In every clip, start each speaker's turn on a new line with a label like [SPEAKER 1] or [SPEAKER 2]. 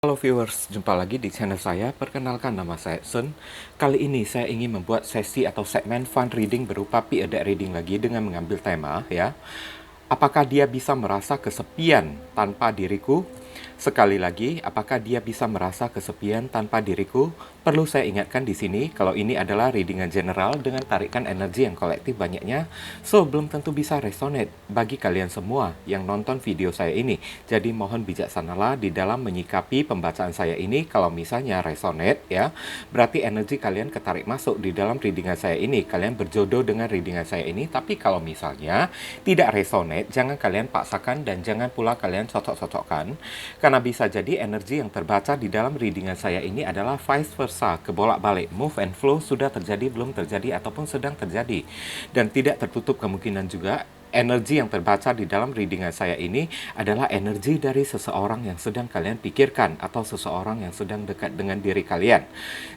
[SPEAKER 1] Halo viewers, jumpa lagi di channel saya. Perkenalkan, nama saya Sun. Kali ini saya ingin membuat sesi atau segmen fun reading berupa P-A-Deck reading lagi dengan mengambil tema ya. Apakah dia bisa merasa kesepian tanpa diriku? Sekali lagi, apakah dia bisa merasa kesepian tanpa diriku? Perlu saya ingatkan di sini kalau ini adalah readingan general dengan tarikan energi yang kolektif banyaknya, so belum tentu bisa resonate bagi kalian semua yang nonton video saya ini. Jadi mohon bijaksanalah di dalam menyikapi pembacaan saya ini. Kalau misalnya resonate ya, berarti energi kalian ketarik masuk di dalam readingan saya ini. Kalian berjodoh dengan readingan saya ini. Tapi kalau misalnya tidak resonate, jangan kalian paksakan dan jangan pula kalian cocok-cocokkan. Karena bisa jadi energi yang terbaca di dalam readingan saya ini adalah vice versa, kebolak-balik. Move and flow sudah terjadi, belum terjadi, ataupun sedang terjadi. Dan tidak tertutup kemungkinan juga energi yang terbaca di dalam readingan saya ini adalah energi dari seseorang yang sedang kalian pikirkan atau seseorang yang sedang dekat dengan diri kalian.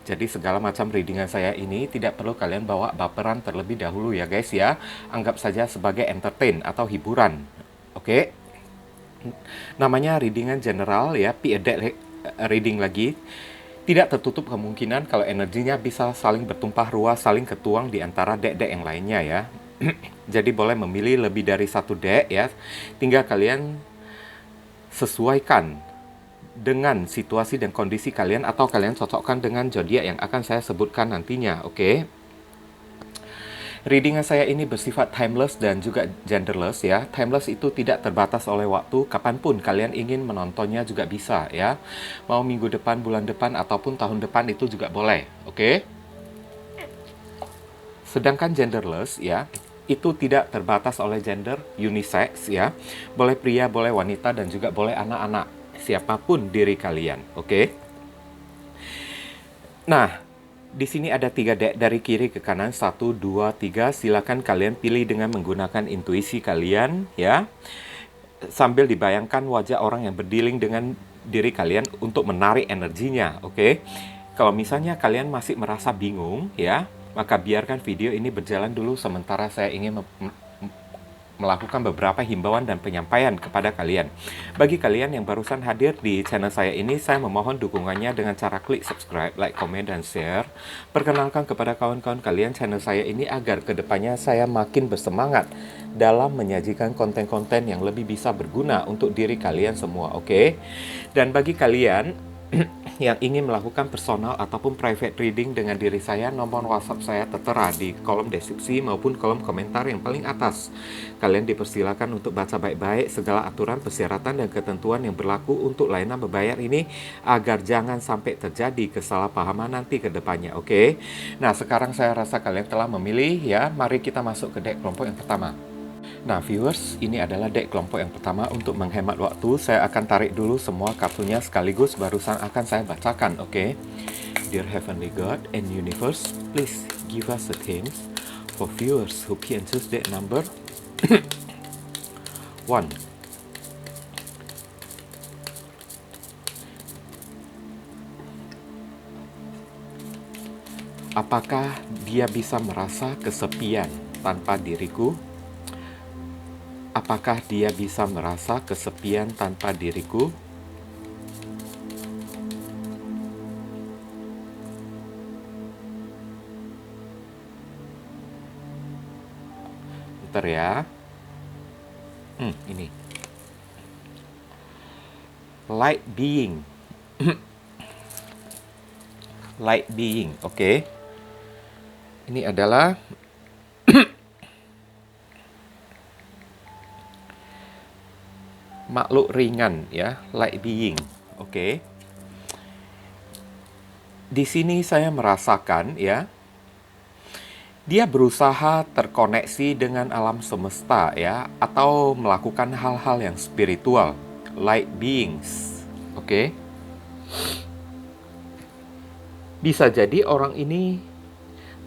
[SPEAKER 1] Jadi segala macam readingan saya ini tidak perlu kalian bawa baperan terlebih dahulu ya guys ya. Anggap saja sebagai entertain atau hiburan. Oke? Namanya readingan general ya, P-A-Deck reading lagi. Tidak tertutup kemungkinan kalau energinya bisa saling bertumpah ruah, saling ketuang di antara deck-deck yang lainnya ya. Jadi boleh memilih lebih dari satu deck ya. Tinggal kalian sesuaikan dengan situasi dan kondisi kalian atau kalian cocokkan dengan zodiak yang akan saya sebutkan nantinya, oke? Readingan saya ini bersifat timeless dan juga genderless ya. Timeless itu tidak terbatas oleh waktu, kapanpun kalian ingin menontonnya juga bisa ya. Mau minggu depan, bulan depan, ataupun tahun depan itu juga boleh, oke? Sedangkan genderless ya, itu tidak terbatas oleh gender, unisex ya. Boleh pria, boleh wanita, dan juga boleh anak-anak. Siapapun diri kalian, oke? Nah, di sini ada 3 deck dari kiri ke kanan, 1, 2, 3. Silakan kalian pilih dengan menggunakan intuisi kalian ya. Sambil dibayangkan wajah orang yang berdealing dengan diri kalian untuk menarik energinya, oke? Kalau misalnya kalian masih merasa bingung ya, maka biarkan video ini berjalan dulu sementara saya ingin melakukan beberapa himbauan dan penyampaian kepada kalian. Bagi kalian yang barusan hadir di channel saya ini, saya memohon dukungannya dengan cara klik subscribe, like, komen, dan share. Perkenalkan kepada kawan-kawan kalian channel saya ini agar kedepannya saya makin bersemangat dalam menyajikan konten-konten yang lebih bisa berguna untuk diri kalian semua, oke? Dan bagi kalian yang ingin melakukan personal ataupun private reading dengan diri saya, nomor WhatsApp saya tertera di kolom deskripsi maupun kolom komentar yang paling atas. Kalian dipersilakan untuk baca baik-baik segala aturan, persyaratan, dan ketentuan yang berlaku untuk layanan berbayar ini agar jangan sampai terjadi kesalahpahaman nanti ke depannya, oke? Nah, sekarang saya rasa kalian telah memilih ya. Mari kita masuk ke deck kelompok yang pertama. Nah, viewers, ini adalah deck kelompok yang pertama. Untuk menghemat waktu, saya akan tarik dulu semua kartunya sekaligus barusan akan saya bacakan, oke? Dear Heavenly God and Universe, please give us a hint for viewers who can choose deck number 1. Apakah dia bisa merasa kesepian tanpa diriku? Apakah dia bisa merasa kesepian tanpa diriku? Bentar ya. Ini. Light being. Light being, oke. Ini adalah makhluk ringan ya, light being. Oke. Di sini saya merasakan ya, dia berusaha terkoneksi dengan alam semesta ya, atau melakukan hal-hal yang spiritual, light beings. Oke. Bisa jadi orang ini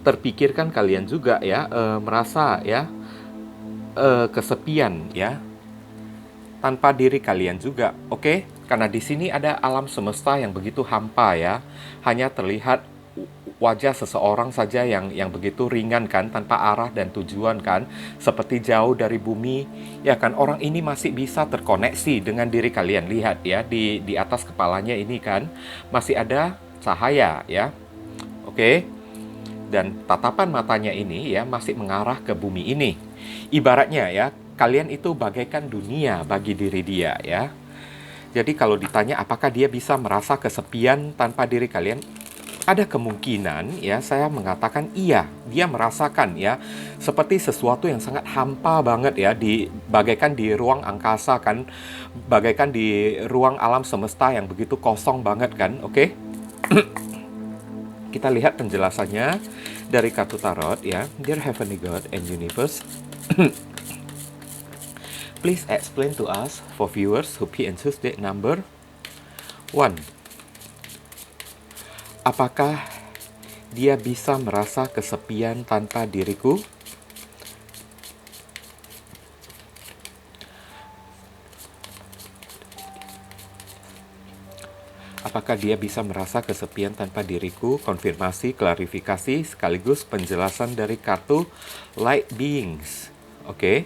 [SPEAKER 1] terpikirkan kalian juga ya, merasa ya kesepian ya, tanpa diri kalian juga, oke? Karena di sini ada alam semesta yang begitu hampa ya, hanya terlihat wajah seseorang saja yang begitu ringan kan, tanpa arah dan tujuan kan, seperti jauh dari bumi, ya kan, orang ini masih bisa terkoneksi dengan diri kalian. Lihat ya, di atas kepalanya ini kan masih ada cahaya ya. Oke. Dan tatapan matanya ini ya masih mengarah ke bumi ini. Ibaratnya ya, kalian itu bagaikan dunia bagi diri dia ya. Jadi kalau ditanya apakah dia bisa merasa kesepian tanpa diri kalian, ada kemungkinan ya, saya mengatakan iya, dia merasakan ya, seperti sesuatu yang sangat hampa banget ya, bagaikan di ruang angkasa kan, bagaikan di ruang alam semesta yang begitu kosong banget kan, oke? Kita lihat penjelasannya dari kartu tarot ya. Dear Heavenly God and Universe, please explain to us for viewers who P and choose date number 1. Apakah dia bisa merasa kesepian tanpa diriku? Apakah dia bisa merasa kesepian tanpa diriku? Konfirmasi, klarifikasi, sekaligus penjelasan dari kartu Light Beings. Oke.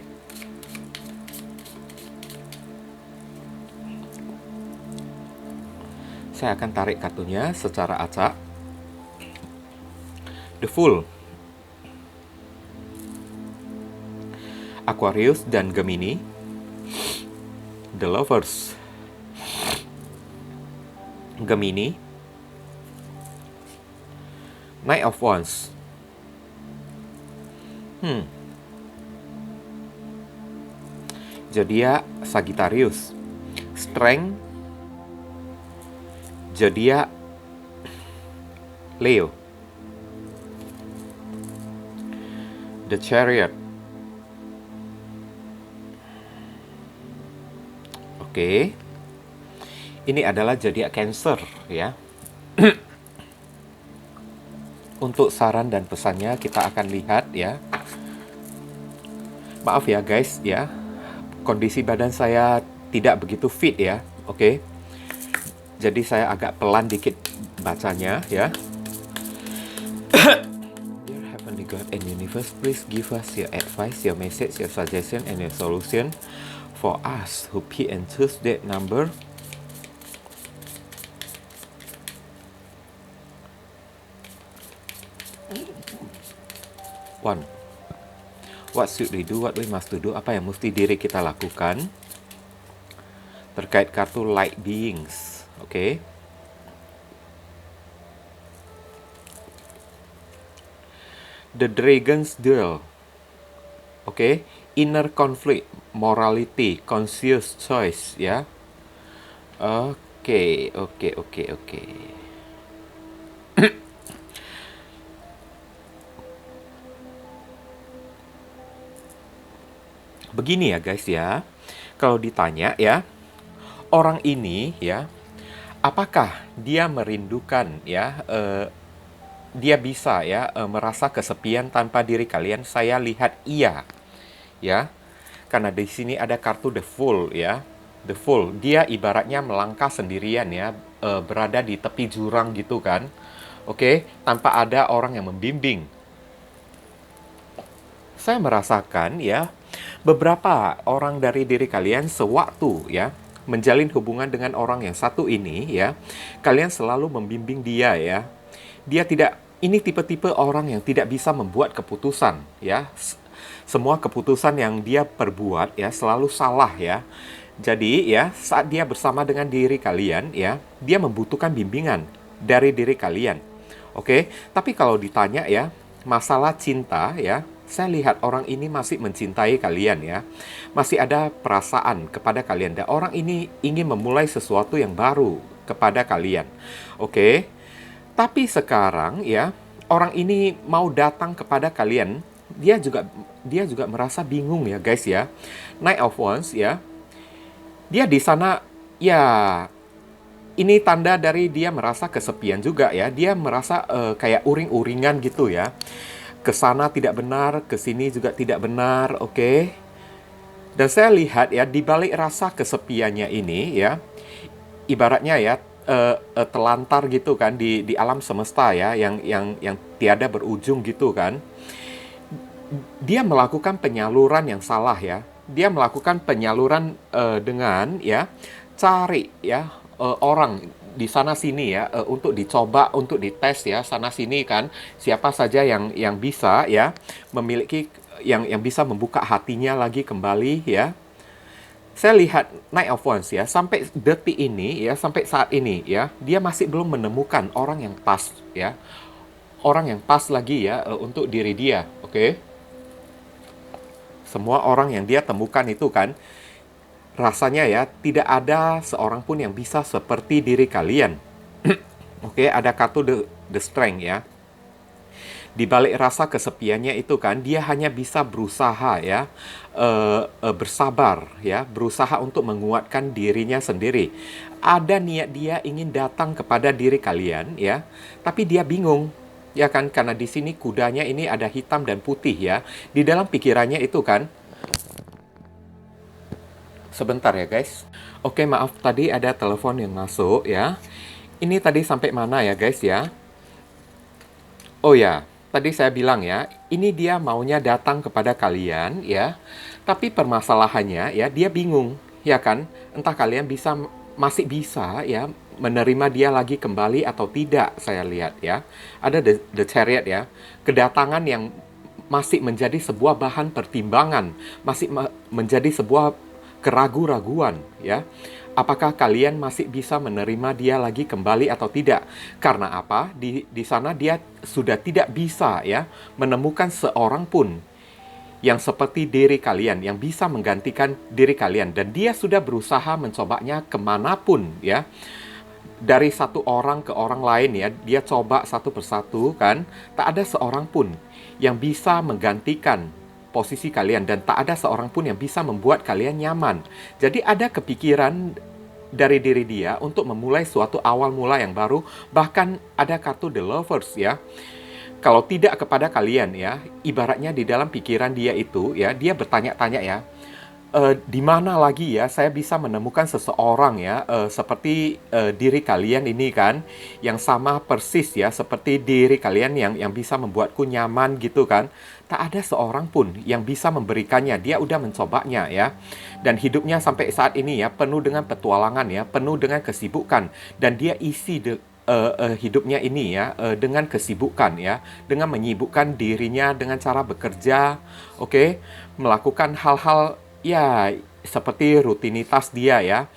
[SPEAKER 1] Saya akan tarik kartunya secara acak. The Fool, Aquarius dan Gemini. The Lovers, Gemini. Knight of Wands. Zodiak Sagittarius. Strength, Zodiak Leo. The Chariot. Oke. Ini adalah zodiak Cancer ya. Untuk saran dan pesannya kita akan lihat ya. Maaf ya guys ya, kondisi badan saya tidak begitu fit ya. Oke. Jadi saya agak pelan dikit bacanya ya. Dear Heavenly God and Universe, please give us your advice, your message, your suggestion, and your solution for us who P and choose date number 1. What should we do? What we must do? Apa yang mesti diri kita lakukan? Terkait kartu Light Beings. Oke. The Dragon's Duel. Oke. Inner conflict, morality, conscious choice ya. Oke. Begini ya guys ya, kalau ditanya ya, orang ini ya, apakah dia merindukan ya, dia bisa ya merasa kesepian tanpa diri kalian? Saya lihat iya ya, karena di sini ada kartu The Fool ya. The Fool, dia ibaratnya melangkah sendirian ya, berada di tepi jurang gitu kan, oke, tanpa ada orang yang membimbing. Saya merasakan ya, beberapa orang dari diri kalian sewaktu ya menjalin hubungan dengan orang yang satu ini ya, kalian selalu membimbing dia ya. Dia tidak, ini tipe-tipe orang yang tidak bisa membuat keputusan ya. Semua keputusan yang dia perbuat ya selalu salah ya. Jadi ya, saat dia bersama dengan diri kalian ya, dia membutuhkan bimbingan dari diri kalian. Oke, tapi kalau ditanya ya, masalah cinta ya, saya lihat orang ini masih mencintai kalian ya. Masih ada perasaan kepada kalian. Dan orang ini ingin memulai sesuatu yang baru kepada kalian. Oke. Tapi sekarang ya, orang ini mau datang kepada kalian, dia juga merasa bingung ya guys ya. Knight of Wands ya. Dia di sana ya, ini tanda dari dia merasa kesepian juga ya. Dia merasa kayak uring-uringan gitu ya. Kesana tidak benar, kesini juga tidak benar, oke. Dan saya lihat ya, di balik rasa kesepiannya ini ya, ibaratnya ya, telantar gitu kan di alam semesta ya, yang tiada berujung gitu kan. Dia melakukan penyaluran yang salah ya. Dia melakukan penyaluran dengan ya cari ya orang di sana sini ya untuk dicoba, untuk dites ya sana sini kan, siapa saja yang bisa ya memiliki, yang bisa membuka hatinya lagi kembali ya. Saya lihat Knight of Wands ya, sampai detik ini ya, sampai saat ini ya, dia masih belum menemukan orang yang pas ya. Orang yang pas lagi ya untuk diri dia, oke? Semua orang yang dia temukan itu kan, rasanya ya tidak ada seorang pun yang bisa seperti diri kalian. Oke, ada kartu the strength ya. Di balik rasa kesepiannya itu kan, dia hanya bisa berusaha ya, bersabar ya, berusaha untuk menguatkan dirinya sendiri. Ada niat dia ingin datang kepada diri kalian ya, tapi dia bingung ya kan, karena di sini kudanya ini ada hitam dan putih ya. Di dalam pikirannya itu kan, sebentar ya guys. Oke, maaf tadi ada telepon yang masuk ya. Ini tadi sampai mana ya guys ya? Oh ya, tadi saya bilang ya, ini dia maunya datang kepada kalian ya. Tapi permasalahannya ya, dia bingung ya kan? Entah kalian masih bisa ya menerima dia lagi kembali atau tidak, saya lihat ya. Ada the chariot ya. Kedatangan yang masih menjadi sebuah bahan pertimbangan, masih menjadi sebuah keraguan-raguan ya. Apakah kalian masih bisa menerima dia lagi kembali atau tidak? Karena apa? Di sana dia sudah tidak bisa ya menemukan seorang pun yang seperti diri kalian, yang bisa menggantikan diri kalian. Dan dia sudah berusaha mencobanya kemanapun ya. Dari satu orang ke orang lain ya, dia coba satu persatu kan. Tak ada seorang pun yang bisa menggantikan posisi kalian, dan tak ada seorang pun yang bisa membuat kalian nyaman. Jadi ada kepikiran dari diri dia untuk memulai suatu awal mula yang baru. Bahkan ada kartu The Lovers ya. Kalau tidak kepada kalian ya, ibaratnya di dalam pikiran dia itu ya, dia bertanya-tanya ya, di mana lagi ya saya bisa menemukan seseorang ya seperti diri kalian ini kan, yang sama persis ya seperti diri kalian, yang bisa membuatku nyaman gitu kan. Tak ada seorang pun yang bisa memberikannya. Dia udah mencobanya ya, dan hidupnya sampai saat ini ya penuh dengan petualangan ya, penuh dengan kesibukan, dan dia isi hidupnya ini ya dengan kesibukan ya, dengan menyibukkan dirinya dengan cara bekerja, oke, melakukan hal-hal ya, seperti rutinitas dia ya.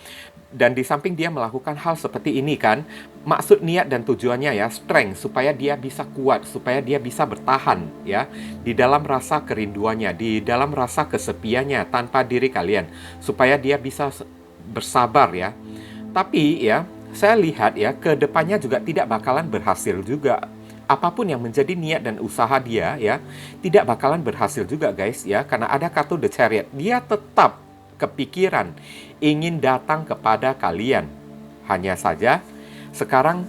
[SPEAKER 1] Dan di samping dia melakukan hal seperti ini kan, maksud niat dan tujuannya ya, strength, supaya dia bisa kuat, supaya dia bisa bertahan ya, di dalam rasa kerinduannya, di dalam rasa kesepiannya tanpa diri kalian, supaya dia bisa bersabar ya. Tapi ya, saya lihat ya, ke depannya juga tidak bakalan berhasil juga. Apapun yang menjadi niat dan usaha dia ya, tidak bakalan berhasil juga guys ya, karena ada kartu The Chariot. Dia tetap kepikiran ingin datang kepada kalian. Hanya saja sekarang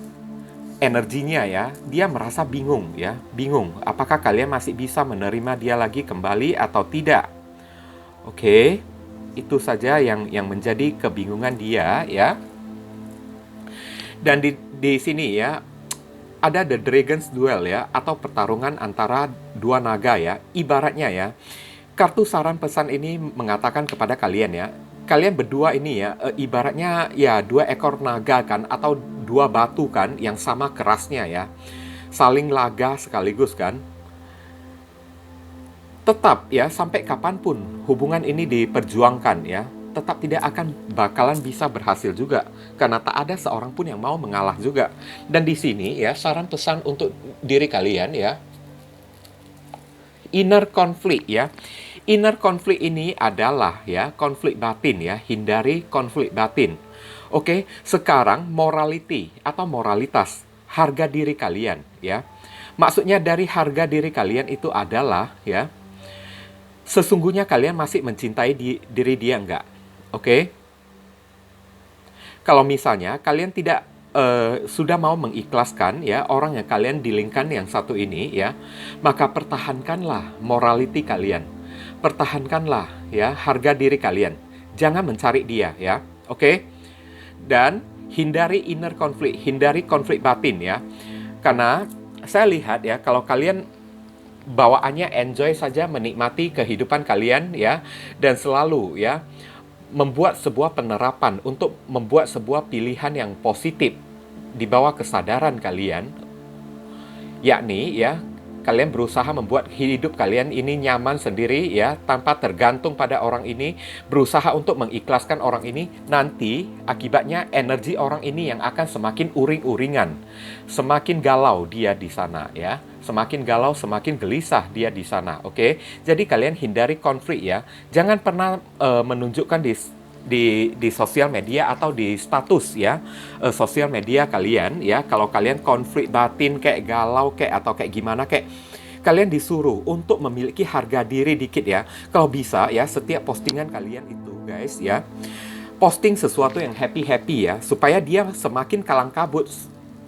[SPEAKER 1] energinya ya, dia merasa bingung ya, bingung apakah kalian masih bisa menerima dia lagi kembali atau tidak. Oke, itu saja yang menjadi kebingungan dia ya. Dan di sini ya, ada The Dragon's Duel ya, atau pertarungan antara dua naga ya. Ibaratnya ya, kartu saran pesan ini mengatakan kepada kalian ya, kalian berdua ini ya, ibaratnya ya dua ekor naga kan, atau dua batu kan, yang sama kerasnya ya, saling laga sekaligus kan. Tetap ya, sampai kapanpun hubungan ini diperjuangkan ya, tetap tidak akan bakalan bisa berhasil juga, karena tak ada seorang pun yang mau mengalah juga. Dan di sini ya, saran pesan untuk diri kalian ya, inner conflict ya. Inner conflict ini adalah ya konflik batin ya, hindari konflik batin. Oke, sekarang morality atau moralitas, harga diri kalian ya. Maksudnya dari harga diri kalian itu adalah ya, sesungguhnya kalian masih mencintai diri dia enggak? Oke. Kalau misalnya kalian tidak sudah mau mengikhlaskan ya orang yang kalian dealingkan yang satu ini ya, maka pertahankanlah morality kalian. Pertahankanlah ya harga diri kalian. Jangan mencari dia ya. Oke? Dan hindari inner konflik, hindari konflik batin ya. Karena saya lihat ya, kalau kalian bawaannya enjoy saja, menikmati kehidupan kalian ya, dan selalu ya membuat sebuah penerapan untuk membuat sebuah pilihan yang positif di bawah kesadaran kalian, yakni ya kalian berusaha membuat hidup kalian ini nyaman sendiri ya, tanpa tergantung pada orang ini, berusaha untuk mengikhlaskan orang ini. Nanti akibatnya energi orang ini yang akan semakin uring-uringan, semakin galau dia di sana ya, semakin galau, semakin gelisah dia di sana. Oke, jadi kalian hindari konflik ya. Jangan pernah menunjukkan di sosial media atau di status ya, sosial media kalian ya, kalau kalian konflik batin kayak galau kayak atau kayak gimana kayak, kalian disuruh untuk memiliki harga diri dikit ya. Kalau bisa ya, setiap postingan kalian itu guys ya, posting sesuatu yang happy-happy ya, supaya dia semakin kalang kabut.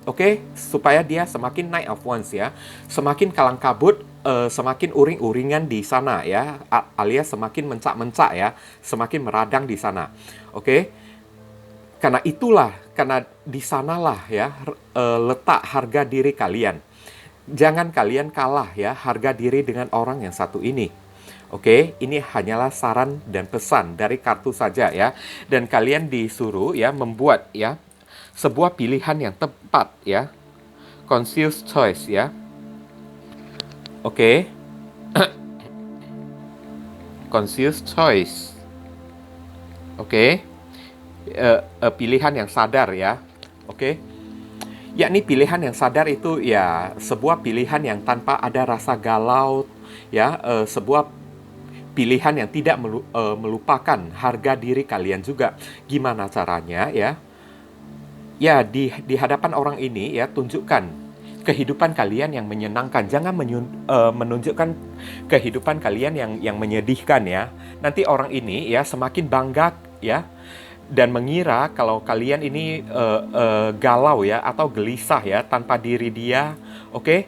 [SPEAKER 1] Oke, supaya dia semakin night of wands ya, semakin kalang kabut, semakin uring-uringan di sana ya, alias semakin mencak-mencak ya, semakin meradang di sana. Oke, karena itulah, karena di sanalah ya letak harga diri kalian. Jangan kalian kalah ya harga diri dengan orang yang satu ini. Oke, ini hanyalah saran dan pesan dari kartu saja ya, dan kalian disuruh ya membuat ya sebuah pilihan yang tepat ya, conscious choice ya. Oke. Conscious choice. Oke. Pilihan yang sadar ya. Oke. Yakni pilihan yang sadar itu ya sebuah pilihan yang tanpa ada rasa galau ya, sebuah pilihan yang tidak melupakan harga diri kalian juga. Gimana caranya ya? Ya, di hadapan orang ini ya, tunjukkan kehidupan kalian yang menyenangkan. Jangan menunjukkan kehidupan kalian yang menyedihkan ya. Nanti orang ini ya semakin bangga ya, dan mengira kalau kalian ini galau ya atau gelisah ya tanpa diri dia. Oke?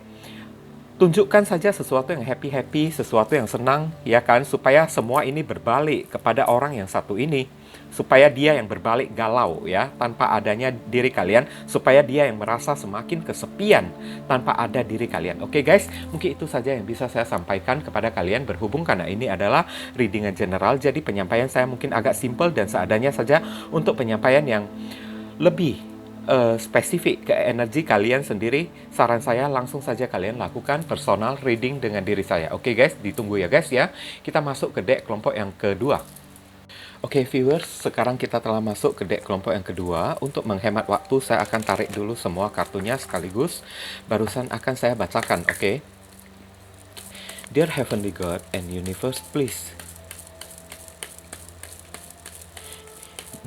[SPEAKER 1] Tunjukkan saja sesuatu yang happy-happy, sesuatu yang senang ya kan, supaya semua ini berbalik kepada orang yang satu ini. Supaya dia yang berbalik galau ya, tanpa adanya diri kalian, supaya dia yang merasa semakin kesepian tanpa ada diri kalian. Oke guys, mungkin itu saja yang bisa saya sampaikan kepada kalian, berhubung karena ini adalah readingan general, jadi penyampaian saya mungkin agak simple dan seadanya saja. Untuk penyampaian yang lebih spesifik ke energi kalian sendiri, saran saya langsung saja kalian lakukan personal reading dengan diri saya. Oke guys, ditunggu ya guys ya. Kita masuk ke deck kelompok yang kedua. Oke viewers, sekarang kita telah masuk ke deck kelompok yang kedua. Untuk menghemat waktu, saya akan tarik dulu semua kartunya sekaligus. Barusan akan saya bacakan, oke? Dear Heavenly God and Universe, please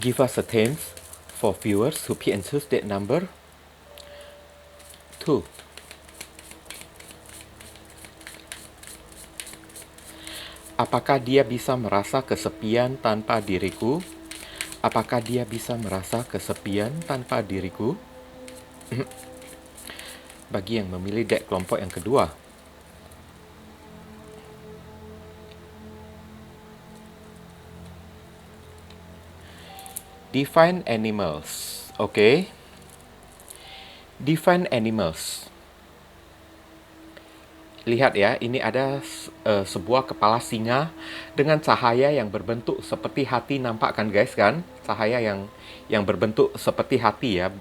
[SPEAKER 1] give us a chance for viewers who pick and choose deck number 2. Apakah dia bisa merasa kesepian tanpa diriku? Apakah dia bisa merasa kesepian tanpa diriku? Bagi yang memilih deck kelompok yang kedua. Divine Animals. Oke. Divine Animals. Lihat ya, ini ada sebuah kepala singa dengan cahaya yang berbentuk seperti hati, nampak kan guys kan? Cahaya yang berbentuk seperti hati ya.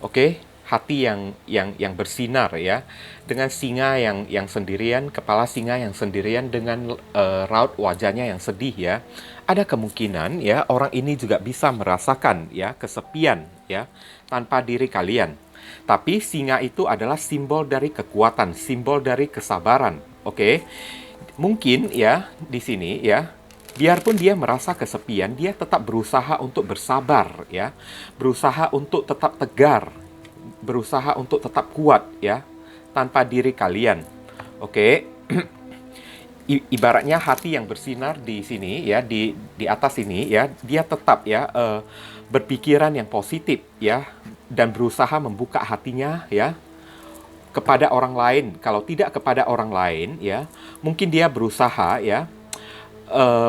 [SPEAKER 1] Oke, hati yang bersinar ya. Dengan singa yang sendirian, kepala singa yang sendirian dengan raut wajahnya yang sedih ya. Ada kemungkinan ya orang ini juga bisa merasakan ya kesepian ya tanpa diri kalian. Tapi singa itu adalah simbol dari kekuatan, simbol dari kesabaran. Oke. Mungkin ya di sini ya, biarpun dia merasa kesepian, dia tetap berusaha untuk bersabar ya. Berusaha untuk tetap tegar, berusaha untuk tetap kuat ya tanpa diri kalian. Oke. Ibaratnya hati yang bersinar di sini ya, di atas ini ya, dia tetap ya berpikiran yang positif ya, dan berusaha membuka hatinya ya kepada orang lain. Kalau tidak kepada orang lain ya, mungkin dia berusaha ya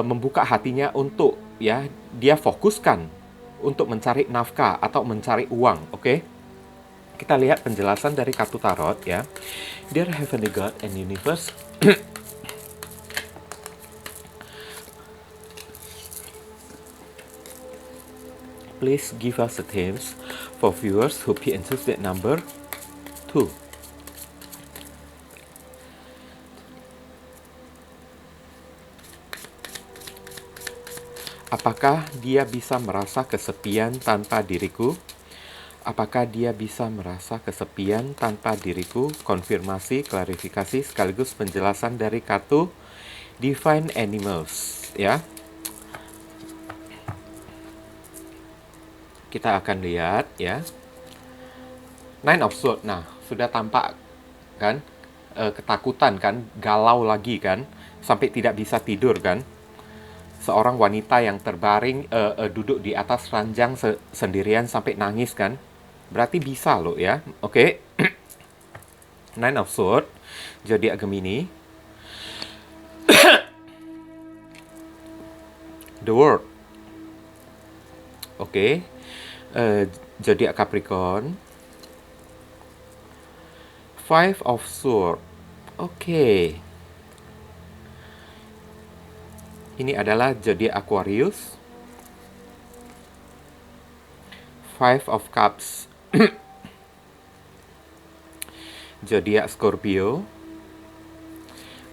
[SPEAKER 1] membuka hatinya untuk ya dia fokuskan untuk mencari nafkah atau mencari uang, oke? Kita lihat penjelasan dari kartu tarot ya. Dear Heavenly God and Universe, please give us the themes for viewers who be interested number 2. Apakah dia bisa merasa kesepian tanpa diriku? Apakah dia bisa merasa kesepian tanpa diriku? Konfirmasi, klarifikasi, sekaligus penjelasan dari kartu Divine Animals, ya. Kita akan lihat, ya. Nine of Swords, nah, sudah tampak, kan? Ketakutan, kan? Galau lagi, kan? Sampai tidak bisa tidur, kan? Seorang wanita yang terbaring, duduk di atas ranjang sendirian sampai nangis, kan? Berarti bisa loh ya, oke. Nine of Swords, zodiak Gemini. The World, oke. Zodiak Capricorn. Five of Swords, oke. Ini adalah zodiak Aquarius. Five of Cups, zodiak Scorpio.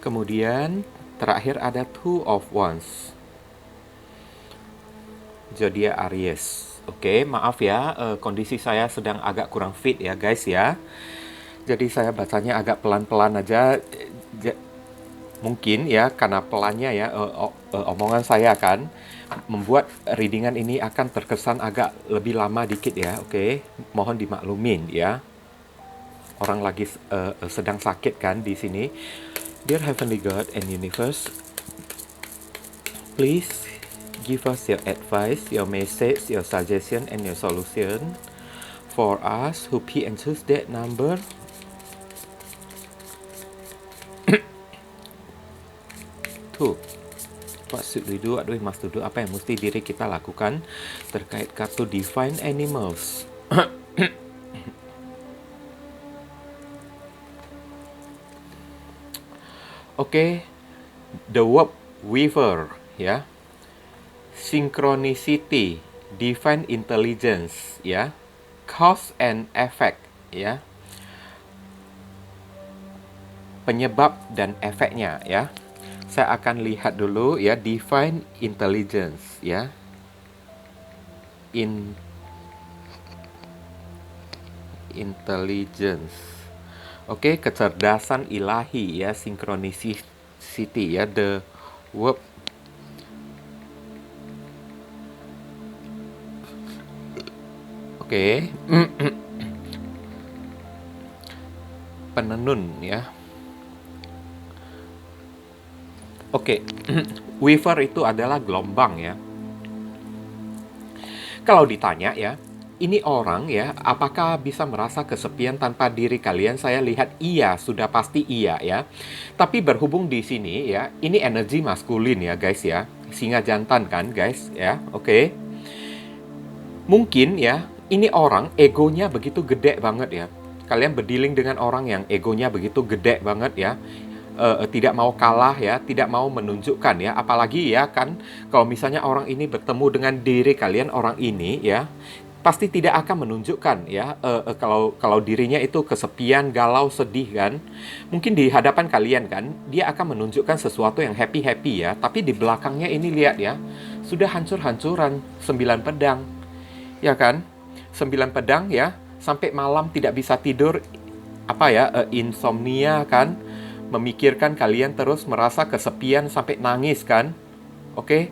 [SPEAKER 1] Kemudian terakhir ada Two of Wands, zodiak Aries. Oke, maaf ya, kondisi saya sedang agak kurang fit ya guys ya. Jadi saya bacanya agak pelan-pelan aja. Mungkin ya karena pelannya ya, omongan saya kan membuat readingan ini akan terkesan agak lebih lama dikit ya. Oke, mohon dimaklumin ya. Orang lagi sedang sakit kan di sini. Dear Heavenly God and Universe, please give us your advice, your message, your suggestion, and your solution for us who be and choose that number. Two. What should we do? What we must do? Apa yang mesti diri kita lakukan terkait kartu Divine Animals? Oke, the word weaver ya, synchronicity, divine intelligence ya, cause and effect ya, penyebab dan efeknya ya. Saya akan lihat dulu ya, divine intelligence ya, intelligence. Oke, kecerdasan ilahi ya, synchronicity ya, the word. Oke. Penenun ya. Oke. Weaver itu adalah gelombang ya. Kalau ditanya ya, ini orang ya, apakah bisa merasa kesepian tanpa diri kalian? Saya lihat iya, sudah pasti iya ya. Tapi berhubung di sini ya, ini energi maskulin ya guys ya. Singa jantan kan guys ya, oke. Mungkin ya, ini orang egonya begitu gede banget ya. Kalian berdealing dengan orang yang egonya begitu gede banget ya. Tidak mau kalah ya, tidak mau menunjukkan ya. Apalagi ya kan, kalau misalnya orang ini bertemu dengan diri kalian, orang ini ya, pasti tidak akan menunjukkan ya, kalau dirinya itu kesepian, galau, sedih kan. Mungkin di hadapan kalian kan, dia akan menunjukkan sesuatu yang happy-happy ya. Tapi di belakangnya ini lihat ya, sudah hancur-hancuran, 9 pedang. Ya kan? 9 pedang ya, sampai malam tidak bisa tidur, apa ya, insomnia kan. Memikirkan kalian terus merasa kesepian sampai nangis kan. Oke?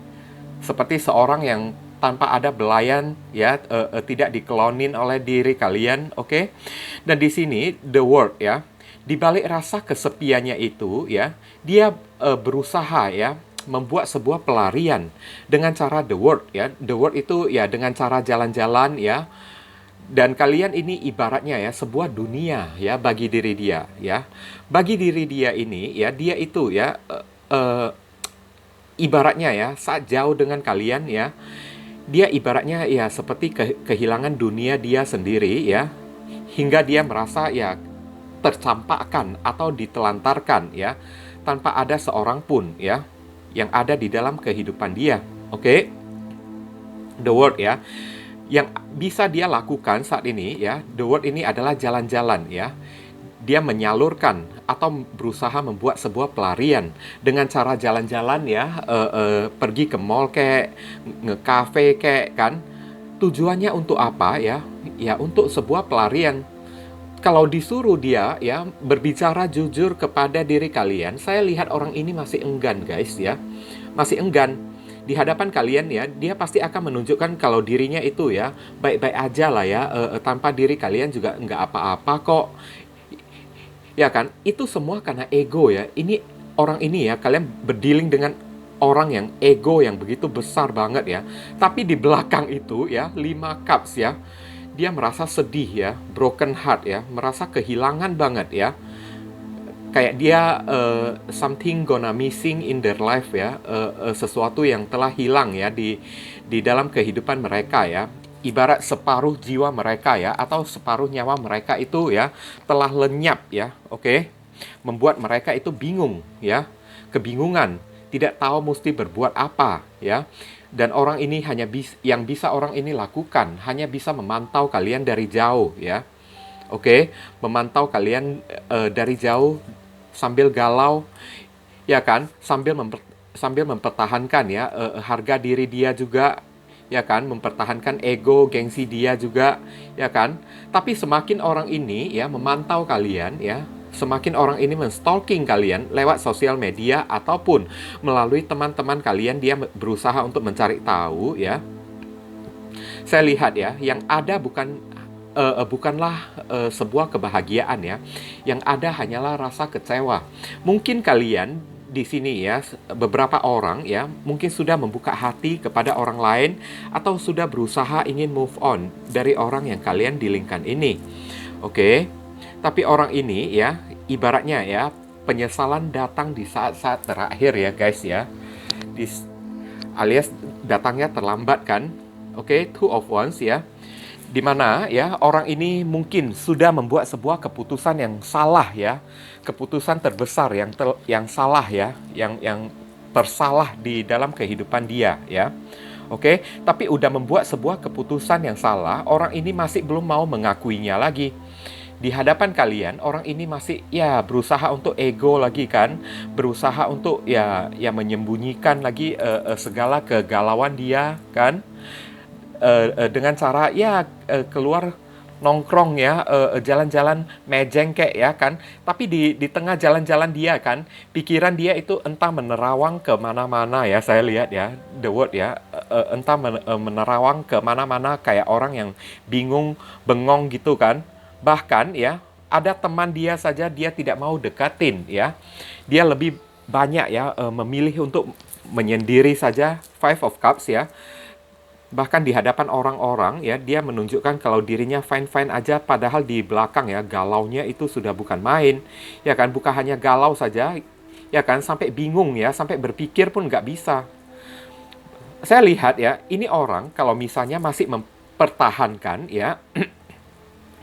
[SPEAKER 1] Seperti seorang yang tanpa ada belayan ya, tidak diklonin oleh diri kalian, oke? Dan di sini the word ya, di balik rasa kesepiannya itu ya, dia berusaha ya membuat sebuah pelarian dengan cara the word ya. The word itu ya dengan cara jalan-jalan ya. Dan kalian ini ibaratnya ya sebuah dunia ya bagi diri dia ya. Bagi diri dia ini ya, dia itu ya ibaratnya ya saat jauh dengan kalian ya, dia ibaratnya ya seperti kehilangan dunia dia sendiri ya, hingga dia merasa ya tercampakkan atau ditelantarkan ya, tanpa ada seorang pun ya yang ada di dalam kehidupan dia. Oke, the word ya, yang bisa dia lakukan saat ini ya, the word ini adalah jalan-jalan ya. Dia menyalurkan atau berusaha membuat sebuah pelarian dengan cara jalan-jalan ya, pergi ke mall kek, nge-cafe kek kan. Tujuannya untuk apa ya? Ya untuk sebuah pelarian. Kalau disuruh dia ya berbicara jujur kepada diri kalian, saya lihat orang ini masih enggan guys ya. Masih enggan. Di hadapan kalian ya, dia pasti akan menunjukkan kalau dirinya itu ya baik-baik aja lah ya, tanpa diri kalian juga nggak apa-apa kok. Ya kan? Itu semua karena ego ya. Ini orang ini ya, kalian berdealing dengan orang yang ego yang begitu besar banget ya. Tapi di belakang itu ya, 5 cups ya. Dia merasa sedih ya, broken heart ya, merasa kehilangan banget ya. Kayak dia something gonna missing in their life ya, sesuatu yang telah hilang ya di dalam kehidupan mereka ya. Ibarat separuh jiwa mereka ya, atau separuh nyawa mereka itu ya telah lenyap ya, oke? Membuat mereka itu bingung ya, kebingungan, tidak tahu mesti berbuat apa ya. Dan orang ini yang bisa orang ini lakukan hanya bisa memantau kalian dari jauh ya, oke? Memantau kalian dari jauh sambil galau ya kan, sambil mempertahankan ya harga diri dia juga ya kan, mempertahankan ego, gengsi dia juga, ya kan. Tapi semakin orang ini ya memantau kalian ya, semakin orang ini menstalking kalian lewat sosial media ataupun melalui teman-teman kalian, dia berusaha untuk mencari tahu ya. Saya lihat ya, yang ada bukanlah sebuah kebahagiaan ya, yang ada hanyalah rasa kecewa. Mungkin kalian di sini ya, beberapa orang ya, mungkin sudah membuka hati kepada orang lain atau sudah berusaha ingin move on dari orang yang kalian dealingkan ini. Oke. Tapi orang ini ya, ibaratnya ya, penyesalan datang di saat-saat terakhir ya guys ya. Alias datangnya terlambat kan. Oke, two of wands ya. Dimana ya orang ini mungkin sudah membuat sebuah keputusan yang salah ya, keputusan terbesar yang salah ya, yang tersalah di dalam kehidupan dia ya. Oke, tapi udah membuat sebuah keputusan yang salah, orang ini masih belum mau mengakuinya lagi. Di hadapan kalian, orang ini masih ya berusaha untuk ego lagi kan, berusaha untuk ya menyembunyikan lagi segala kegalauan dia kan. Dengan cara ya keluar nongkrong ya, jalan-jalan mejeng kayak ya kan. Tapi di tengah jalan-jalan dia kan, pikiran dia itu entah menerawang ke mana-mana ya, saya lihat ya, the word ya, entah menerawang ke mana-mana kayak orang yang bingung, bengong gitu kan. Bahkan ya, ada teman dia saja dia tidak mau dekatin ya. Dia lebih banyak ya memilih untuk menyendiri saja, Five of Cups ya. Bahkan di hadapan orang-orang ya, dia menunjukkan kalau dirinya fine-fine aja, padahal di belakang ya galaunya itu sudah bukan main. Ya kan, bukan hanya galau saja, ya kan, sampai bingung ya, sampai berpikir pun nggak bisa. Saya lihat ya, ini orang kalau misalnya masih mempertahankan ya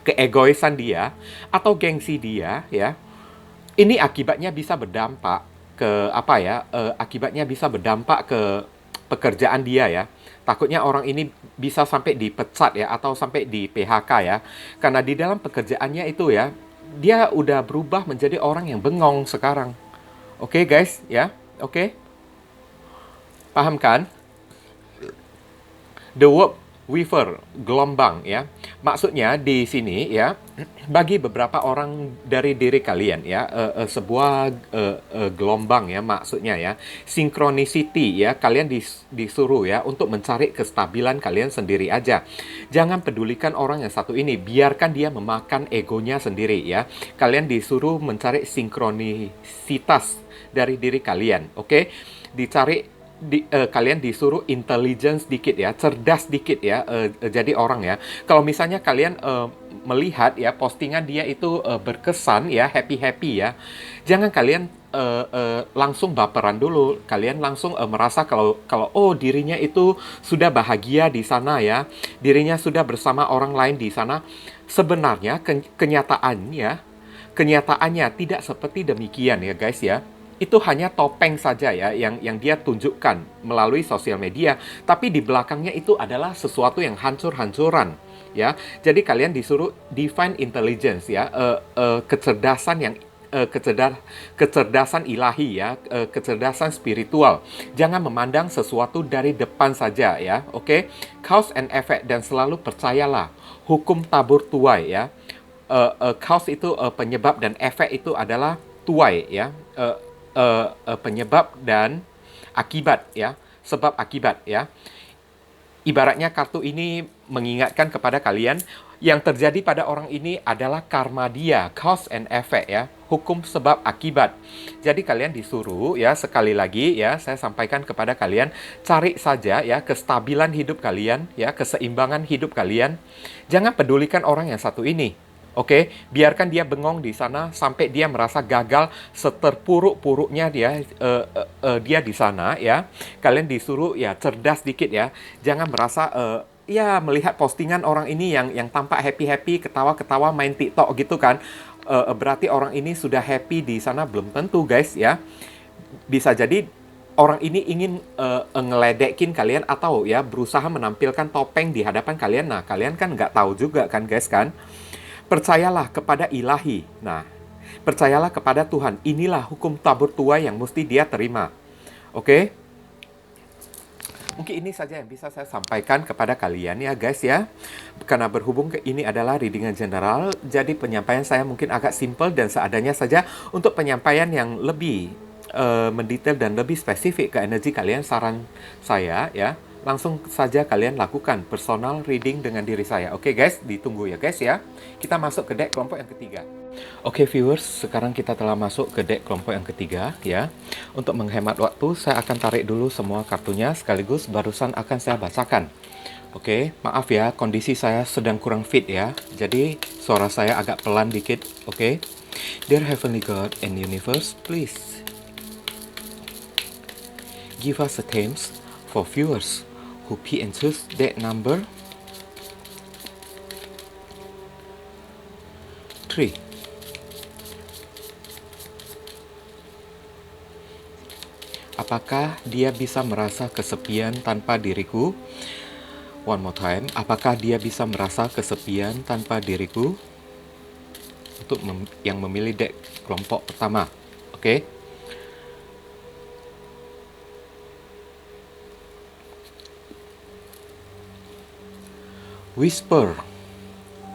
[SPEAKER 1] keegoisan dia atau gengsi dia ya, ini akibatnya bisa berdampak ke apa ya, akibatnya bisa berdampak ke pekerjaan dia ya. Takutnya orang ini bisa sampai dipecat ya, atau sampai di PHK ya. Karena di dalam pekerjaannya itu ya, dia udah berubah menjadi orang yang bengong sekarang. Oke guys ya, oke. Paham kan? The word weaver, gelombang ya. Maksudnya di sini ya, bagi beberapa orang dari diri kalian ya, sebuah gelombang ya, maksudnya ya, synchronicity ya, kalian disuruh ya untuk mencari kestabilan kalian sendiri aja. Jangan pedulikan orang yang satu ini, biarkan dia memakan egonya sendiri ya. Kalian disuruh mencari sinkronisitas dari diri kalian, oke? Kalian disuruh intelligence dikit ya, cerdas dikit ya, jadi orang ya. Kalau misalnya kalian melihat ya postingan dia itu berkesan ya, happy-happy ya, jangan kalian langsung baperan dulu. Kalian langsung merasa kalau kalau oh dirinya itu sudah bahagia di sana ya, dirinya sudah bersama orang lain di sana. Sebenarnya kenyataannya tidak seperti demikian ya guys ya. Itu hanya topeng saja ya yang dia tunjukkan melalui sosial media, tapi di belakangnya itu adalah sesuatu yang hancur-hancuran ya. Jadi kalian disuruh divine intelligence ya, kecerdasan yang kecerdasan ilahi ya, kecerdasan spiritual. Jangan memandang sesuatu dari depan saja ya, oke? Cause and effect, dan selalu percayalah hukum tabur tuai ya. Cause itu penyebab dan efek itu adalah tuai ya. Penyebab dan akibat ya, sebab akibat ya. Ibaratnya kartu ini mengingatkan kepada kalian yang terjadi pada orang ini adalah karma dia, cause and effect ya, hukum sebab akibat. Jadi kalian disuruh ya, sekali lagi ya, saya sampaikan kepada kalian, cari saja ya kestabilan hidup kalian ya, keseimbangan hidup kalian. Jangan pedulikan orang yang satu ini. Oke, biarkan dia bengong di sana sampai dia merasa gagal seterpuruk-puruknya dia di sana ya. Kalian disuruh ya cerdas dikit ya. Jangan merasa ya melihat postingan orang ini yang tampak happy-happy, ketawa-ketawa main TikTok gitu kan. Berarti orang ini sudah happy di sana, belum tentu guys ya. Bisa jadi orang ini ingin ngeledekin kalian atau ya berusaha menampilkan topeng di hadapan kalian. Nah, kalian kan nggak tahu juga kan guys kan. Percayalah kepada ilahi. Nah, percayalah kepada Tuhan. Inilah hukum tabur tuai yang mesti dia terima. Oke? Mungkin ini saja yang bisa saya sampaikan kepada kalian ya guys ya. Karena berhubung ini adalah readingan general, jadi penyampaian saya mungkin agak simple dan seadanya saja. Untuk penyampaian yang lebih mendetail dan lebih spesifik ke energi kalian, saran saya ya, langsung saja kalian lakukan personal reading dengan diri saya. Oke guys, ditunggu ya guys ya. Kita masuk ke deck kelompok yang ketiga. Oke viewers, sekarang kita telah masuk ke deck kelompok yang ketiga ya. Untuk menghemat waktu, saya akan tarik dulu semua kartunya sekaligus barusan akan saya bacakan. Oke, maaf ya, kondisi saya sedang kurang fit ya. Jadi suara saya agak pelan dikit, oke. Dear Heavenly God and Universe, please give us a themes for viewers who pick and choose deck number 3. Apakah dia bisa merasa kesepian tanpa diriku? One more time. Apakah dia bisa merasa kesepian tanpa diriku? Untuk yang memilih deck kelompok pertama. Oke. Whisper,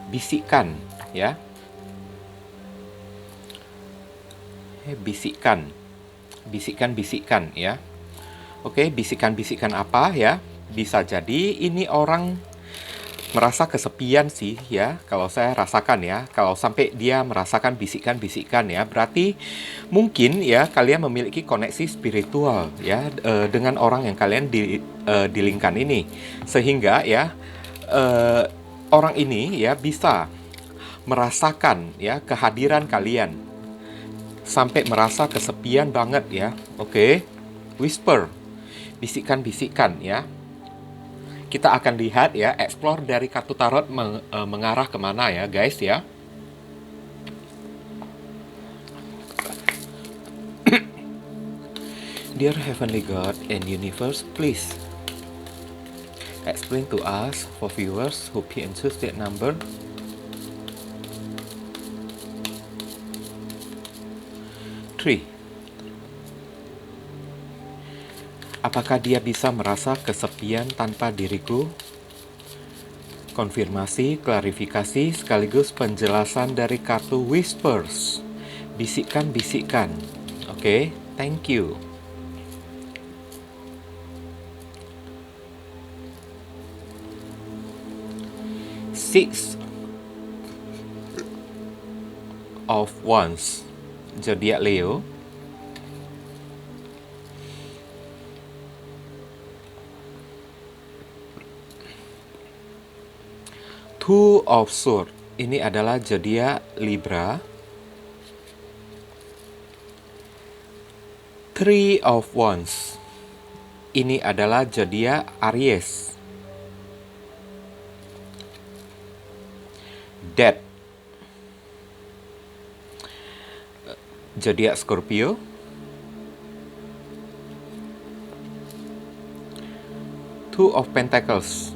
[SPEAKER 1] bisikan ya. Bisikan ya. Oke, bisikan-bisikan apa ya? Bisa jadi ini orang merasa kesepian sih ya, kalau saya rasakan ya. Kalau sampai dia merasakan bisikan-bisikan ya, berarti mungkin ya kalian memiliki koneksi spiritual ya dengan orang yang kalian dilingkan ini. Sehingga ya orang ini ya bisa merasakan ya kehadiran kalian sampai merasa kesepian banget ya. Oke. Whisper, bisikan-bisikan ya. Kita akan lihat ya, explore dari kartu tarot mengarah kemana ya guys ya. Dear Heavenly God and Universe, please explain to us for viewers who pick and choose that number 3. Apakah dia bisa merasa kesepian tanpa diriku? Konfirmasi, klarifikasi, sekaligus penjelasan dari kartu Whispers. Bisikan-bisikan. Oke, thank you. Six of Wands, zodiak Leo. Two of Swords, Ini adalah zodiak Libra. Three of Wands. Ini adalah zodiak Aries. Death. Zodiak Scorpio. Two of Pentacles.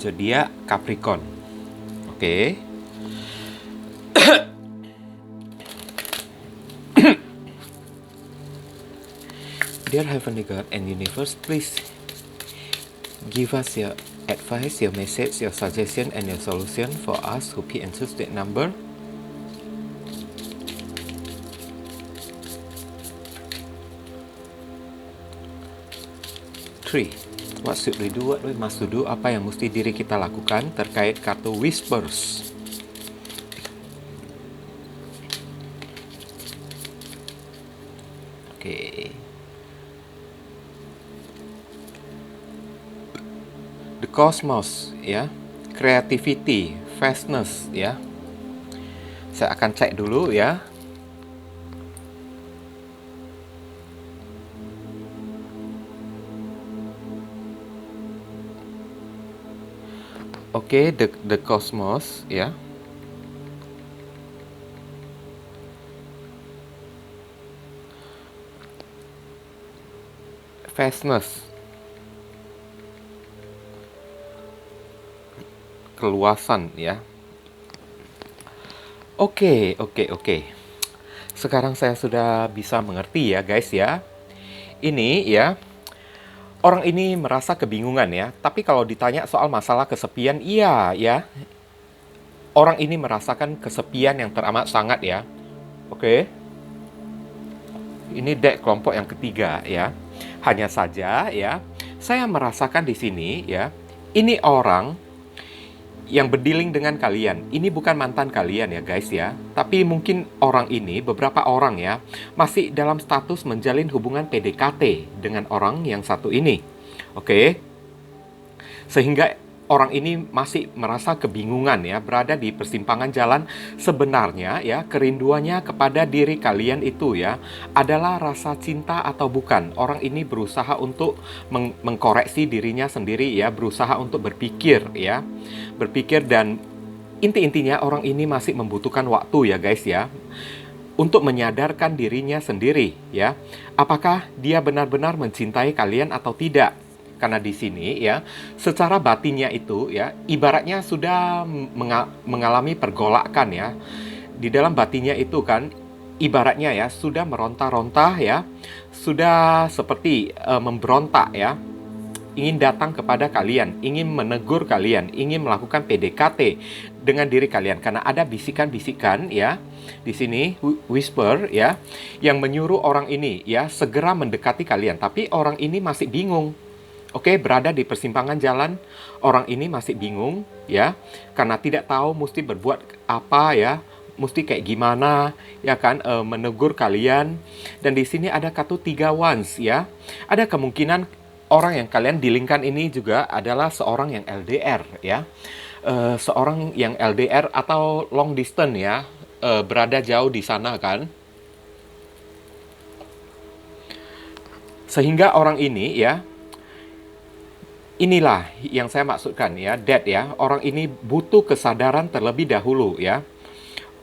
[SPEAKER 1] Zodiak Capricorn. Oke. Dear Heavenly God and Universe, please give us your advice, your message, your suggestion, and your solution for us who pick and choose that number. Three. What should we do? What we must do? Apa yang mesti diri kita lakukan terkait kartu Whispers? Oke. The Cosmos, ya. Creativity, vastness, ya. Saya akan cek dulu, ya. Oke, the Cosmos, ya. Vastness. Keluasan, ya. Oke. Sekarang saya sudah bisa mengerti ya, guys, ya. Ini, ya. Orang ini merasa kebingungan ya, tapi kalau ditanya soal masalah kesepian, iya ya. Orang ini merasakan kesepian yang teramat sangat ya. Oke. Ini deck kelompok yang ketiga ya. Hanya saja ya, saya merasakan di sini ya, ini orang yang berdealing dengan kalian. Ini bukan mantan kalian ya guys ya. Tapi mungkin orang ini, beberapa orang ya, masih dalam status menjalin hubungan PDKT dengan orang yang satu ini. Oke. Sehingga orang ini masih merasa kebingungan ya, berada di persimpangan jalan. Sebenarnya ya, kerinduannya kepada diri kalian itu ya, adalah rasa cinta atau bukan. Orang ini berusaha untuk mengkoreksi dirinya sendiri ya, berusaha untuk berpikir ya. Berpikir dan inti-intinya orang ini masih membutuhkan waktu ya guys ya, untuk menyadarkan dirinya sendiri ya, apakah dia benar-benar mencintai kalian atau tidak. Karena di sini ya, secara batinnya itu ya, ibaratnya sudah mengalami pergolakan ya. Di dalam batinnya itu kan, ibaratnya ya, sudah meronta-ronta ya, sudah seperti memberontak ya, ingin datang kepada kalian, ingin menegur kalian, ingin melakukan PDKT dengan diri kalian. Karena ada bisikan-bisikan ya, di sini whisper ya, yang menyuruh orang ini ya segera mendekati kalian. Tapi orang ini masih bingung. Oke, berada di persimpangan jalan, orang ini masih bingung ya, karena tidak tahu mesti berbuat apa ya, mesti kayak gimana ya kan, menegur kalian. Dan di sini ada kartu 3 Wands ya. Ada kemungkinan orang yang kalian dealingkan ini juga adalah seorang yang LDR ya. Seorang yang LDR atau long distance ya, berada jauh di sana kan. Sehingga orang ini ya, inilah yang saya maksudkan ya, dead ya. Orang ini butuh kesadaran terlebih dahulu ya.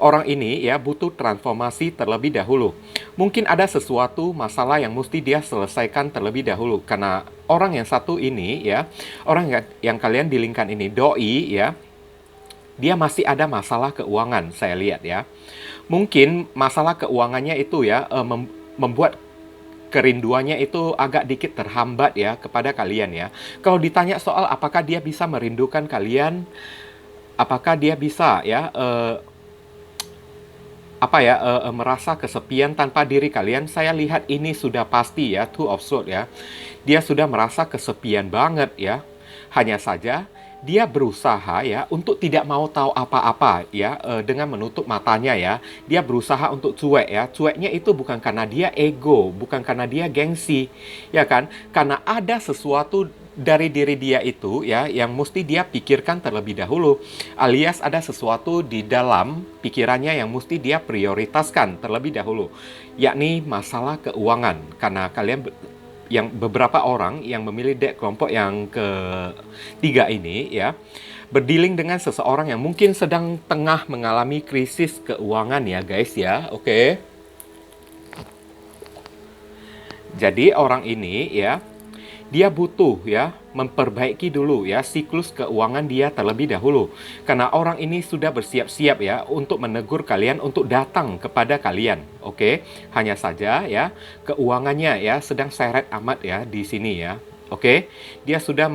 [SPEAKER 1] Orang ini ya butuh transformasi terlebih dahulu. Mungkin ada sesuatu masalah yang mesti dia selesaikan terlebih dahulu. Karena orang yang satu ini ya, orang yang kalian dealingkan ini, doi ya, dia masih ada masalah keuangan, saya lihat ya. Mungkin masalah keuangannya itu ya, membuat kerinduannya itu agak dikit terhambat ya kepada kalian ya. Kalau ditanya soal apakah dia bisa merindukan kalian, apakah dia bisa ya merasa kesepian tanpa diri kalian, saya lihat ini sudah pasti ya, Two of Swords ya. Dia sudah merasa kesepian banget ya. Hanya saja dia berusaha ya untuk tidak mau tahu apa-apa ya, dengan menutup matanya ya. Dia berusaha untuk cuek ya. Cueknya itu bukan karena dia ego, bukan karena dia gengsi, ya kan? Karena ada sesuatu dari diri dia itu ya yang mesti dia pikirkan terlebih dahulu, alias ada sesuatu di dalam pikirannya yang mesti dia prioritaskan terlebih dahulu, yakni masalah keuangan. Karena kalian yang beberapa orang yang memilih deck kelompok yang ketiga ini ya, berdealing dengan seseorang yang mungkin sedang tengah mengalami krisis keuangan ya guys ya. Oke. Jadi orang ini ya, dia butuh ya memperbaiki dulu ya siklus keuangan dia terlebih dahulu. Karena orang ini sudah bersiap-siap ya untuk menegur kalian untuk datang kepada kalian. Oke, hanya saja ya keuangannya ya sedang seret amat ya di sini ya. Oke, dia sudah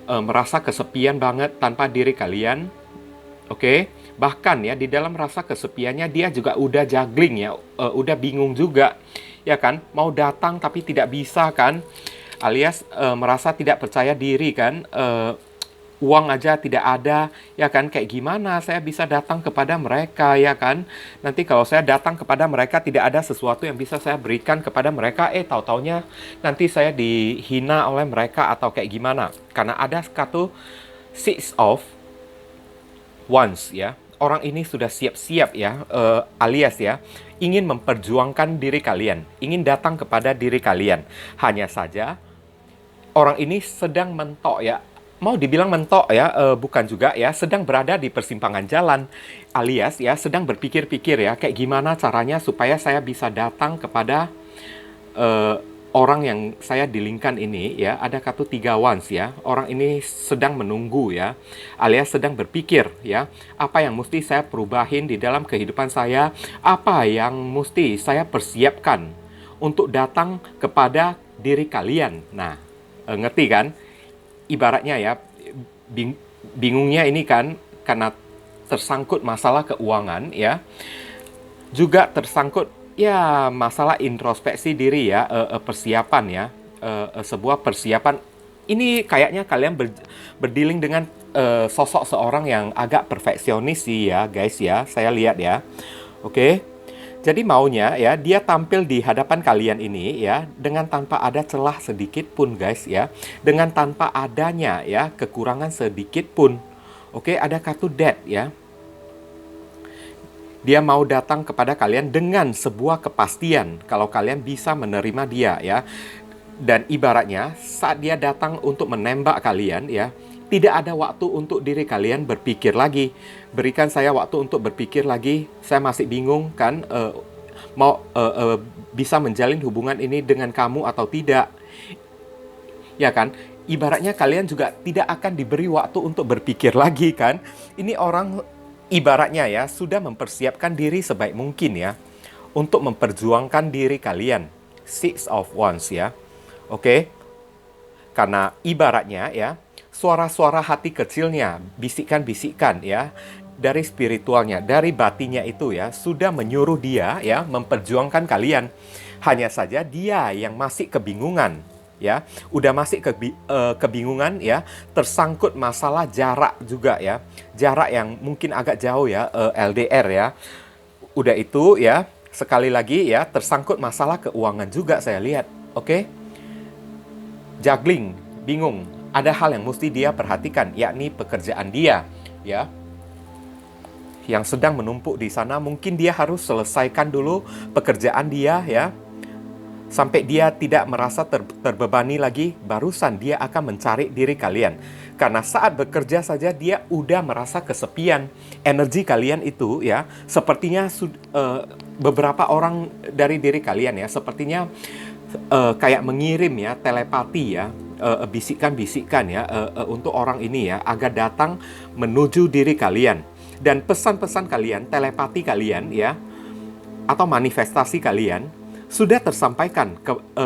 [SPEAKER 1] merasa kesepian banget tanpa diri kalian. Oke, bahkan ya di dalam rasa kesepiannya dia juga udah juggling ya, udah bingung juga, ya kan? Mau datang tapi tidak bisa kan? Alias merasa tidak percaya diri kan? Uang aja tidak ada, ya kan? Kayak gimana saya bisa datang kepada mereka, ya kan? Nanti kalau saya datang kepada mereka tidak ada sesuatu yang bisa saya berikan kepada mereka, tahu-taunya nanti saya dihina oleh mereka atau kayak gimana? Karena ada kartu Six of Wands ya. Orang ini sudah siap-siap ya, alias ya, ingin memperjuangkan diri kalian, ingin datang kepada diri kalian. Hanya saja orang ini sedang mentok ya. Mau dibilang mentok ya, bukan juga ya, sedang berada di persimpangan jalan, alias ya sedang berpikir-pikir ya, kayak gimana caranya supaya saya bisa datang kepada orang yang saya dilingkan ini ya. Ada kartu 3 wands ya. Orang ini sedang menunggu ya, alias sedang berpikir ya, apa yang mesti saya perubahin di dalam kehidupan saya, apa yang mesti saya persiapkan untuk datang kepada diri kalian. Nah, ngerti kan? Ibaratnya ya, bingungnya ini kan karena tersangkut masalah keuangan ya, juga tersangkut ya masalah introspeksi diri ya, persiapan ya, sebuah persiapan. Ini kayaknya kalian berdealing dengan sosok seorang yang agak perfeksionis sih ya guys ya, saya lihat ya. Oke. Jadi maunya ya dia tampil di hadapan kalian ini ya dengan tanpa ada celah sedikit pun guys ya, dengan tanpa adanya ya kekurangan sedikit pun. Oke, ada kartu Death ya. Dia mau datang kepada kalian dengan sebuah kepastian kalau kalian bisa menerima dia ya. Dan ibaratnya saat dia datang untuk menembak kalian ya, tidak ada waktu untuk diri kalian berpikir lagi. Berikan saya waktu untuk berpikir lagi. Saya masih bingung kan, mau bisa menjalin hubungan ini dengan kamu atau tidak. Ya kan? Ibaratnya kalian juga tidak akan diberi waktu untuk berpikir lagi kan. Ini orang ibaratnya ya sudah mempersiapkan diri sebaik mungkin ya untuk memperjuangkan diri kalian. Six of Wands ya. Oke. Karena ibaratnya ya suara-suara hati kecilnya, bisikan-bisikan ya dari spiritualnya, dari batinnya itu ya sudah menyuruh dia ya memperjuangkan kalian. Hanya saja dia yang masih kebingungan ya, udah masih kebingungan ya, tersangkut masalah jarak juga ya, jarak yang mungkin agak jauh ya, LDR ya. Udah itu ya, sekali lagi ya tersangkut masalah keuangan juga saya lihat. Oke. Juggling, bingung. Ada hal yang mesti dia perhatikan, yakni pekerjaan dia ya, yang sedang menumpuk di sana. Mungkin dia harus selesaikan dulu pekerjaan dia ya, sampai dia tidak merasa terbebani lagi, barusan dia akan mencari diri kalian. Karena saat bekerja saja dia udah merasa kesepian. Energi kalian itu ya, sepertinya beberapa orang dari diri kalian ya, sepertinya kayak mengirim ya telepati ya, bisikan-bisikan ya, untuk orang ini ya agar datang menuju diri kalian. Dan pesan-pesan kalian, telepati kalian ya, atau manifestasi kalian sudah tersampaikan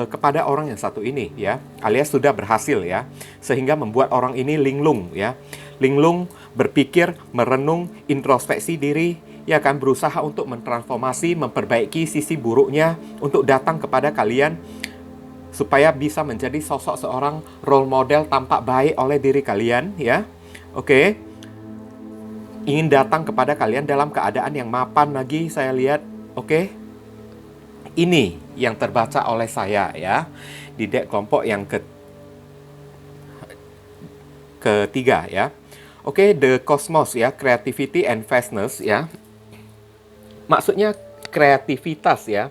[SPEAKER 1] kepada orang yang satu ini ya, alias sudah berhasil ya, sehingga membuat orang ini linglung ya, linglung, berpikir, merenung, introspeksi diri ya kan, berusaha untuk mentransformasi, memperbaiki sisi buruknya untuk datang kepada kalian supaya bisa menjadi sosok seorang role model tampak baik oleh diri kalian ya. Oke. Ingin datang kepada kalian dalam keadaan yang mapan lagi, saya lihat. Oke. Ini yang terbaca oleh saya ya di deck kelompok yang ketiga ya. Oke, The Cosmos ya, Creativity and Vastness ya. Maksudnya kreativitas ya.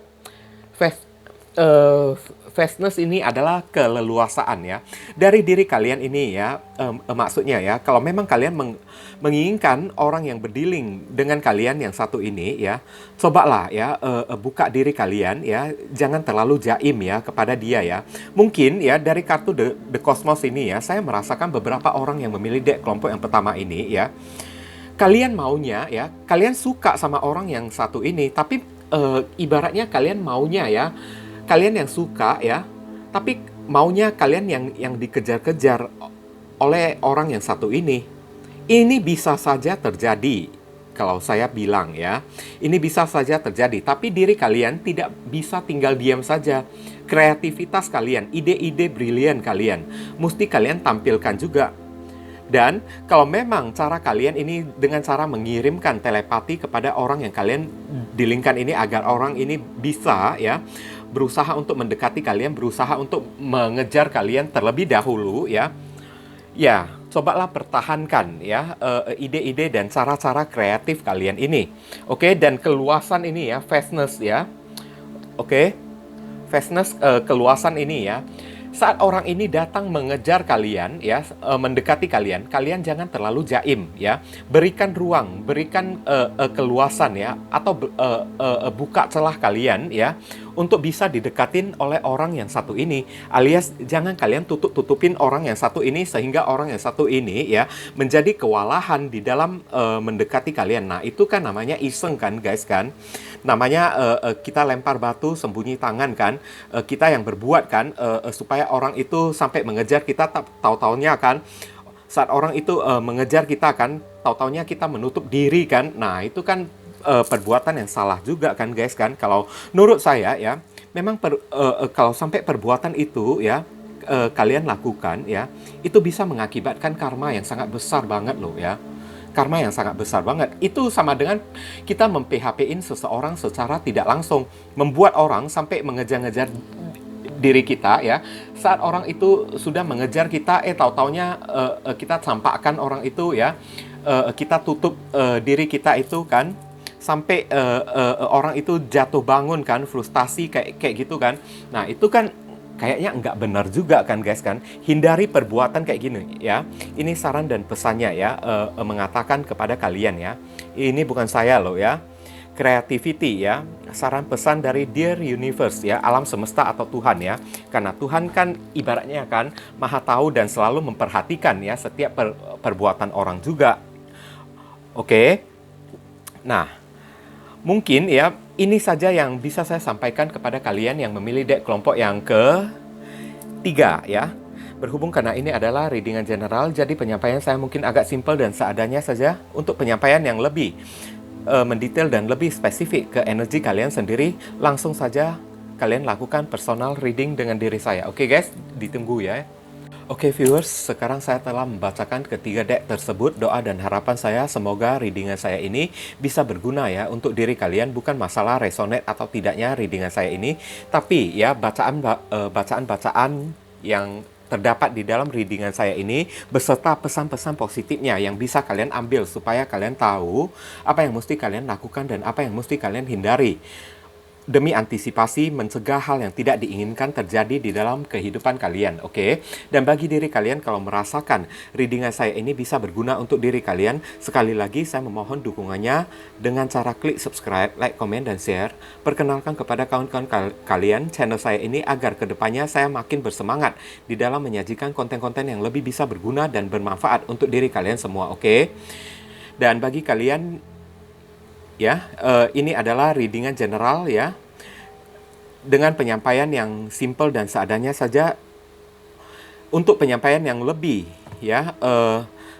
[SPEAKER 1] Vastness ini adalah keleluasaan ya. Dari diri kalian ini ya, maksudnya ya, kalau memang kalian menginginkan orang yang berdealing dengan kalian yang satu ini ya, cobalah ya, buka diri kalian ya, jangan terlalu jaim ya kepada dia ya. Mungkin ya dari kartu The Cosmos ini ya, saya merasakan beberapa orang yang memilih deck kelompok yang pertama ini ya. Kalian maunya ya, kalian suka sama orang yang satu ini, tapi ibaratnya kalian maunya ya, kalian yang suka ya, tapi maunya kalian yang dikejar-kejar oleh orang yang satu ini. Ini bisa saja terjadi, kalau saya bilang ya. Ini bisa saja terjadi, tapi diri kalian tidak bisa tinggal diam saja. Kreativitas kalian, ide-ide brilian kalian, mesti kalian tampilkan juga. Dan kalau memang cara kalian ini dengan cara mengirimkan telepati kepada orang yang kalian dealingkan ini agar orang ini bisa ya berusaha untuk mendekati kalian, berusaha untuk mengejar kalian terlebih dahulu ya. Ya, cobalah pertahankan ya ide-ide dan cara-cara kreatif kalian ini. Oke, dan keluasan ini ya, vastness ya. Oke. Vastness, keluasan ini ya. Saat orang ini datang mengejar kalian ya, mendekati kalian, kalian jangan terlalu jaim ya. Berikan ruang, berikan keluasan ya, atau buka celah kalian ya untuk bisa didekatin oleh orang yang satu ini. Alias jangan kalian tutupin orang yang satu ini sehingga orang yang satu ini ya menjadi kewalahan di dalam mendekati kalian. Nah, itu kan namanya iseng kan guys kan. Namanya kita lempar batu sembunyi tangan kan. Kita yang berbuat kan supaya orang itu sampai mengejar kita, tahu-taunya kan saat orang itu mengejar kita kan, tahu-taunya kita menutup diri kan. Nah, itu kan perbuatan yang salah juga kan guys kan. Kalau menurut saya ya, memang kalau sampai perbuatan itu ya kalian lakukan ya, itu bisa mengakibatkan karma yang sangat besar banget loh ya. Karma yang sangat besar banget. Itu sama dengan kita mem-PHP-in seseorang secara tidak langsung, membuat orang sampai mengejar-ngejar diri kita ya. Saat orang itu sudah mengejar kita, tahu-taunya kita campakkan orang itu ya, kita tutup diri kita itu kan, sampai orang itu jatuh bangun kan, frustasi kayak gitu kan. Nah, itu kan kayaknya nggak benar juga kan guys kan. Hindari perbuatan kayak gini ya. Ini saran dan pesannya ya, mengatakan kepada kalian ya. Ini bukan saya loh ya. Creativity ya, saran pesan dari Dear Universe ya, alam semesta atau Tuhan ya. Karena Tuhan kan ibaratnya kan maha tahu dan selalu memperhatikan ya setiap perbuatan orang juga. Oke. Nah, mungkin ya ini saja yang bisa saya sampaikan kepada kalian yang memilih deck kelompok yang ketiga ya. Berhubung karena ini adalah readingan general, jadi penyampaian saya mungkin agak simpel dan seadanya saja. Untuk penyampaian yang lebih mendetail dan lebih spesifik ke energi kalian sendiri, langsung saja kalian lakukan personal reading dengan diri saya. Oke guys, ditunggu ya. Oke viewers, sekarang saya telah membacakan ketiga deck tersebut. Doa dan harapan saya semoga readingan saya ini bisa berguna ya untuk diri kalian. Bukan masalah resonate atau tidaknya readingan saya ini, tapi ya bacaan-bacaan yang terdapat di dalam readingan saya ini beserta pesan-pesan positifnya yang bisa kalian ambil supaya kalian tahu apa yang mesti kalian lakukan dan apa yang mesti kalian hindari, demi antisipasi mencegah hal yang tidak diinginkan terjadi di dalam kehidupan kalian, oke? Dan bagi diri kalian kalau merasakan readingan saya ini bisa berguna untuk diri kalian, sekali lagi saya memohon dukungannya dengan cara klik subscribe, like, komen, dan share. Perkenalkan kepada kawan-kawan kalian channel saya ini agar kedepannya saya makin bersemangat di dalam menyajikan konten-konten yang lebih bisa berguna dan bermanfaat untuk diri kalian semua, oke? Dan bagi kalian ya, ini adalah readingan general ya, dengan penyampaian yang simple dan seadanya saja. Untuk penyampaian yang lebih ya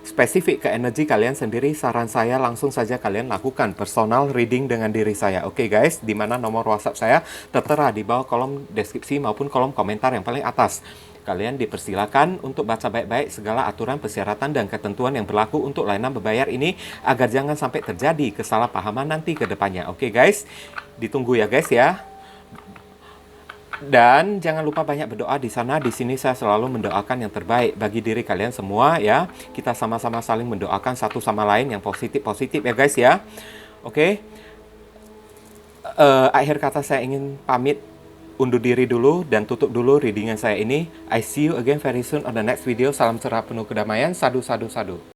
[SPEAKER 1] spesifik ke energi kalian sendiri, saran saya langsung saja kalian lakukan personal reading dengan diri saya. Oke guys, di mana nomor WhatsApp saya tertera di bawah kolom deskripsi maupun kolom komentar yang paling atas. Kalian dipersilakan untuk baca baik-baik segala aturan, persyaratan, dan ketentuan yang berlaku untuk layanan berbayar ini agar jangan sampai terjadi kesalahpahaman nanti ke depannya. Oke guys, ditunggu ya guys ya. Dan jangan lupa banyak berdoa di sana. Di sini saya selalu mendoakan yang terbaik bagi diri kalian semua ya. Kita sama-sama saling mendoakan satu sama lain yang positif-positif ya guys ya. Oke. Akhir kata saya ingin pamit undur diri dulu dan tutup dulu readingan saya ini. I see you again very soon on the next video. Salam cerah penuh kedamaian. Sadu, sadu, sadu.